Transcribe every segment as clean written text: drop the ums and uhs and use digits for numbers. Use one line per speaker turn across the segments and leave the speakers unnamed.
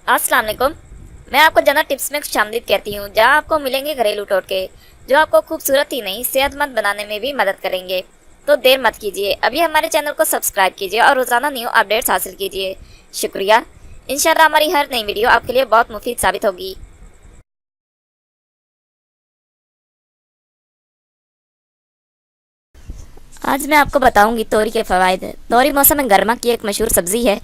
अस्सलाम वालेकुम। मैं आपको जनरल टिप्स में शामिल कहती हूँ, जहाँ आपको मिलेंगे घरेलू टोटके जो आपको खूबसूरत ही नहीं सेहतमंद बनाने में भी मदद करेंगे। तो देर मत कीजिए, अभी हमारे चैनल को सब्सक्राइब कीजिए और रोजाना न्यू अपडेट्स हासिल कीजिए। शुक्रिया। इंशाल्लाह हमारी हर नई वीडियो आपके लिए बहुत मुफीद साबित होगी। आज मैं आपको बताऊंगी तोरी के फ़वाइद। तोरी मौसम गर्मा की एक मशहूर सब्ज़ी है।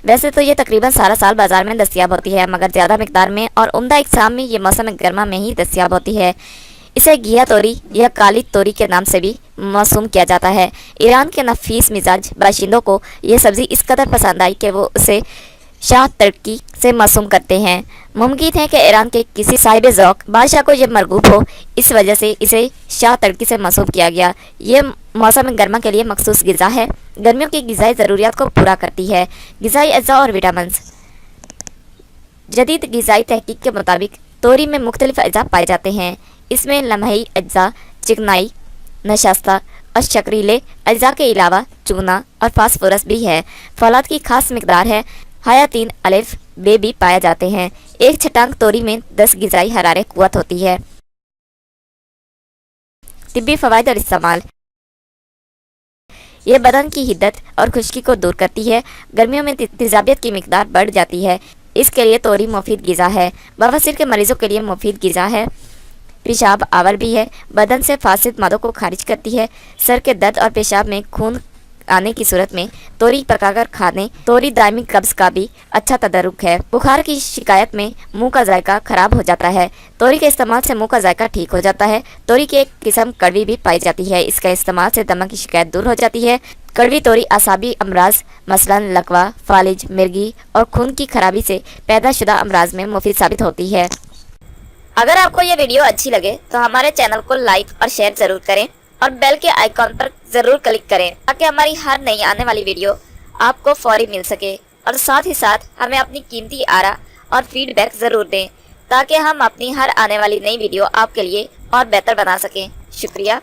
वैसे तो ये तकरीबन सारा साल बाजार में दस्तियाब होती है, मगर ज़्यादा मिकदार में और उम्दा इकसाम में ये मौसम गर्मा में ही दस्तियाब होती है। इसे घिया तोरी या काली तोरी के नाम से भी मौसूम किया जाता है। ईरान के नफीस मिजाज बाशिंदों को ये सब्ज़ी इस कदर पसंद आई कि वो उसे शाह तड़की से मासूम करते हैं। मुमकिन है कि ईरान के किसी साहिब ज़ौक़ बादशाह को यह मरगूब हो, इस वजह से इसे शाह तड़की से मासूम किया गया। ये मौसम गर्मा के लिए मखसूस ग़िज़ा है, गर्मियों की ग़िज़ाई ज़रूरियात को पूरा करती है। ग़िज़ाई अज्जा और विटामिन्स। जदीद ग़िज़ाई तहकीक के मुताबिक तोरी में मुख्तलिफ अज्जा पाए जाते हैं। इसमें लम्हई अज्जा, चिकनाई, नशास्ता और शक्रीले अज्जा के अलावा चूना और फास्फोरस भी है। फौलाद की खास मकदार है। हयातीन अलिफ बे भी पाए जाते हैं। एक छटांग तोरी में 10 ग़िज़ाई हरारे कुव्वत होती है। तिब्बी फ़वाइद और इस्तेमाल। ये बदन की हिद्दत और खुश्की को दूर करती है। गर्मियों में तेज़ाबियत की मिकदार बढ़ जाती है, इसके लिए तोरी मुफीद ग़िज़ा है। बवासीर के मरीज़ों के लिए मुफीद ग़िज़ा है। पेशाब आवर भी है, बदन से फासिद मादों को खारिज करती है। सर के दर्द और पेशाब में खून आने की सूरत में तोरी पकाकर खाने तोरी दायमी कब्ज़ का भी अच्छा तदरुक है। बुखार की शिकायत में मुंह का जायका खराब हो जाता है। तोरी के इस्तेमाल से मुंह का जायका ठीक हो जाता है। तोरी की एक किस्म कड़वी भी पाई जाती है, इसका इस्तेमाल से दमा की शिकायत दूर हो जाती है। कड़वी तोरी आसाबी अमराज मसलन लकवा, फालिज, मिर्गी और खून की खराबी से पैदा शुदा अमराज में मुफीद साबित होती है। अगर आपको ये वीडियो अच्छी लगे तो हमारे चैनल को लाइक और शेयर ज़रूर करें और बेल के आइकॉन पर ज़रूर क्लिक करें, ताकि हमारी हर नई आने वाली वीडियो आपको फौरी मिल सके। और साथ ही साथ हमें अपनी कीमती आरा और फीडबैक ज़रूर दें, ताकि हम अपनी हर आने वाली नई वीडियो आपके लिए और बेहतर बना सकें। शुक्रिया।